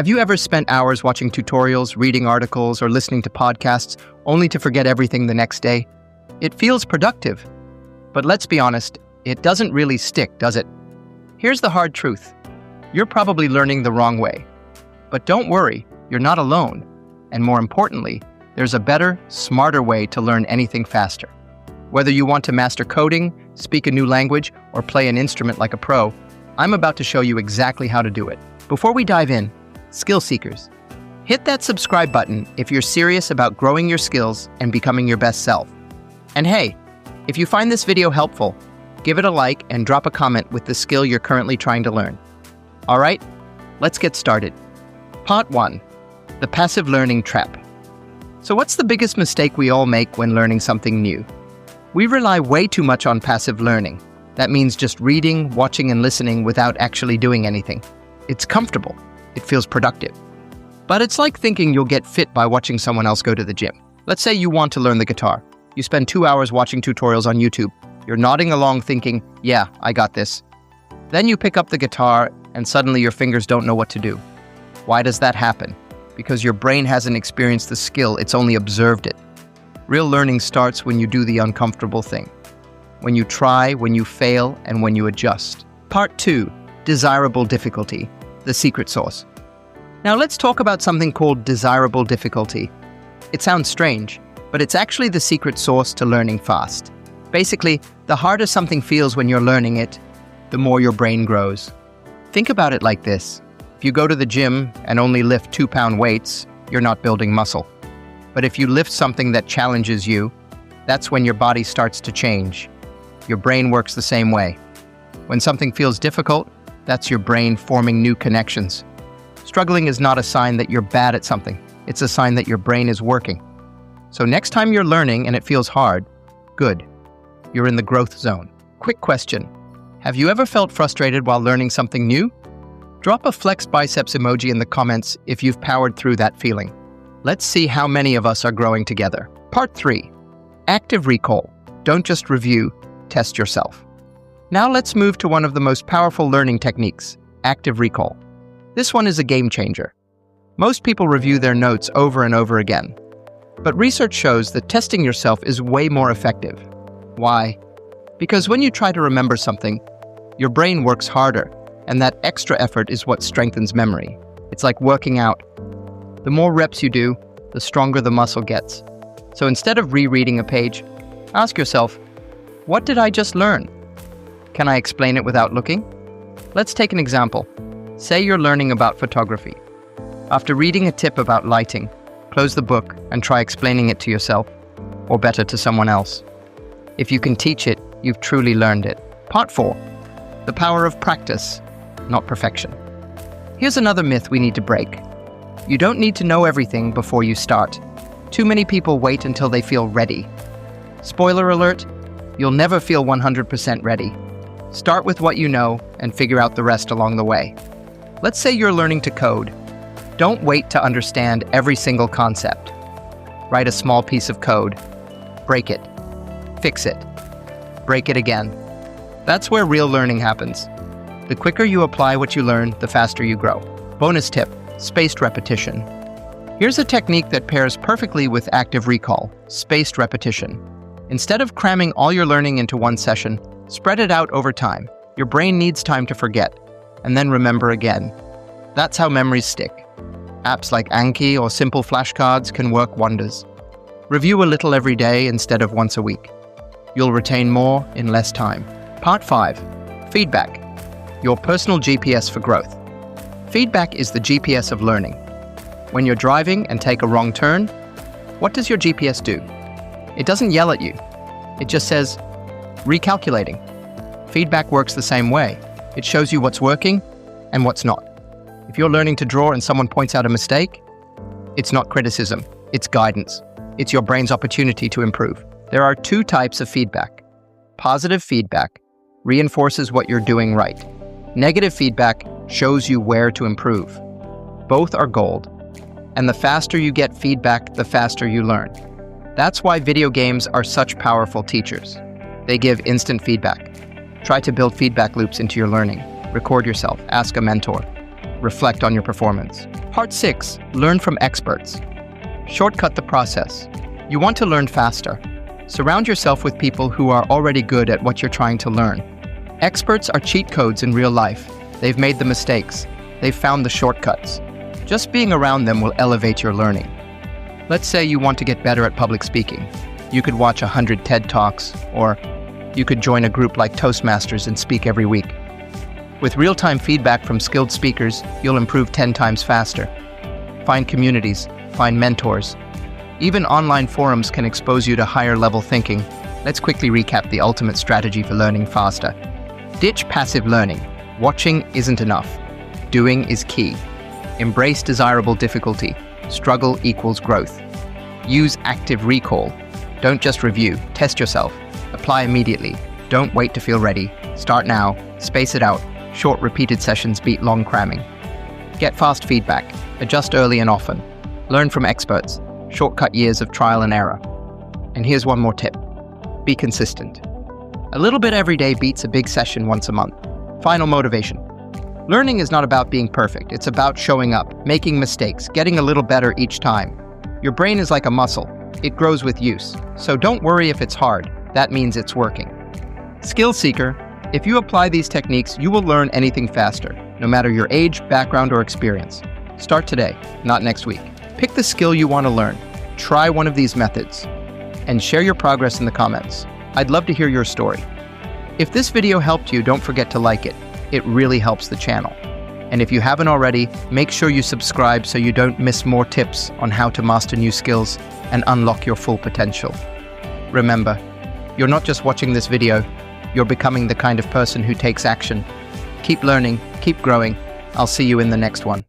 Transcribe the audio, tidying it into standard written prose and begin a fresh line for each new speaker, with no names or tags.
Have you ever spent hours watching tutorials, reading articles, or listening to podcasts only to forget everything the next day? It feels productive, but let's be honest, it doesn't really stick, does it? Here's the hard truth. You're probably learning the wrong way. But don't worry, you're not alone. And more importantly, there's a better, smarter way to learn anything faster. Whether you want to master coding, speak a new language, or play an instrument like a pro, I'm about to show you exactly how to do it. Before we dive in, skill seekers, hit that subscribe button if you're serious about growing your skills and becoming your best self. And hey, if you find this video helpful, give it a like and drop a comment with the skill you're currently trying to learn. All right, let's get started. Part 1. The passive learning trap. So what's the biggest mistake we all make when learning something new? We rely way too much on passive learning. That means just reading, watching, and listening without actually doing anything. It's comfortable. It feels productive. But it's like thinking you'll get fit by watching someone else go to the gym. Let's say you want to learn the guitar. You spend 2 hours watching tutorials on YouTube. You're nodding along thinking, yeah, I got this. Then you pick up the guitar and suddenly your fingers don't know what to do. Why does that happen? Because your brain hasn't experienced the skill, it's only observed it. Real learning starts when you do the uncomfortable thing. When you try, when you fail, and when you adjust. Part 2. Desirable difficulty. The secret sauce. Now let's talk about something called desirable difficulty. It sounds strange, but it's actually the secret sauce to learning fast. Basically, the harder something feels when you're learning it, the more your brain grows. Think about it like this. If you go to the gym and only lift 2-pound weights, you're not building muscle. But if you lift something that challenges you, that's when your body starts to change. Your brain works the same way. When something feels difficult, that's your brain forming new connections. Struggling is not a sign that you're bad at something. It's a sign that your brain is working. So next time you're learning and it feels hard, good. You're in the growth zone. Quick question. Have you ever felt frustrated while learning something new? Drop a flex biceps emoji in the comments if you've powered through that feeling. Let's see how many of us are growing together. Part 3. Active recall. Don't just review, test yourself. Now let's move to one of the most powerful learning techniques, active recall. This one is a game changer. Most people review their notes over and over again. But research shows that testing yourself is way more effective. Why? Because when you try to remember something, your brain works harder, and that extra effort is what strengthens memory. It's like working out. The more reps you do, the stronger the muscle gets. So instead of rereading a page, ask yourself, what did I just learn? Can I explain it without looking? Let's take an example. Say you're learning about photography. After reading a tip about lighting, close the book and try explaining it to yourself, or better, to someone else. If you can teach it, you've truly learned it. Part 4. The power of practice, not perfection. Here's another myth we need to break. You don't need to know everything before you start. Too many people wait until they feel ready. Spoiler alert, you'll never feel 100% ready. Start with what you know and figure out the rest along the way. Let's say you're learning to code. Don't wait to understand every single concept. Write a small piece of code. Break it. Fix it. Break it again. That's where real learning happens. The quicker you apply what you learn, the faster you grow. Bonus tip, spaced repetition. Here's a technique that pairs perfectly with active recall, spaced repetition. Instead of cramming all your learning into one session, spread it out over time. Your brain needs time to forget, and then remember again. That's how memories stick. Apps like Anki or simple flashcards can work wonders. Review a little every day instead of once a week. You'll retain more in less time. Part 5. Feedback. Your personal GPS for growth. Feedback is the GPS of learning. When you're driving and take a wrong turn, what does your GPS do? It doesn't yell at you. It just says, recalculating. Feedback works the same way. It shows you what's working and what's not. If you're learning to draw and someone points out a mistake, it's not criticism, it's guidance. It's your brain's opportunity to improve. There are 2 types of feedback. Positive feedback reinforces what you're doing right. Negative feedback shows you where to improve. Both are gold. And the faster you get feedback, the faster you learn. That's why video games are such powerful teachers. They give instant feedback. Try to build feedback loops into your learning. Record yourself, ask a mentor, reflect on your performance. Part 6. Learn from experts. Shortcut the process. You want to learn faster. Surround yourself with people who are already good at what you're trying to learn. Experts are cheat codes in real life. They've made the mistakes. They've found the shortcuts. Just being around them will elevate your learning. Let's say you want to get better at public speaking. You could watch 100 TED Talks, or you could join a group like Toastmasters and speak every week. With real-time feedback from skilled speakers, you'll improve 10 times faster. Find communities, find mentors. Even online forums can expose you to higher-level thinking. Let's quickly recap the ultimate strategy for learning faster. Ditch passive learning. Watching isn't enough. Doing is key. Embrace desirable difficulty. Struggle equals growth. Use active recall. Don't just review, test yourself. Apply immediately. Don't wait to feel ready. Start now. Space it out. Short, repeated sessions beat long cramming. Get fast feedback. Adjust early and often. Learn from experts. Shortcut years of trial and error. And here's one more tip. Be consistent. A little bit every day beats a big session once a month. Final motivation. Learning is not about being perfect. It's about showing up, making mistakes, getting a little better each time. Your brain is like a muscle. It grows with use. So don't worry if it's hard. That means it's working. Skill seeker. If you apply these techniques, you will learn anything faster, no matter your age, background, or experience. Start today, not next week. Pick the skill you want to learn. Try one of these methods. And share your progress in the comments. I'd love to hear your story. If this video helped you, don't forget to like it. It really helps the channel. And if you haven't already, make sure you subscribe so you don't miss more tips on how to master new skills and unlock your full potential. Remember, you're not just watching this video, you're becoming the kind of person who takes action. Keep learning, keep growing. I'll see you in the next one.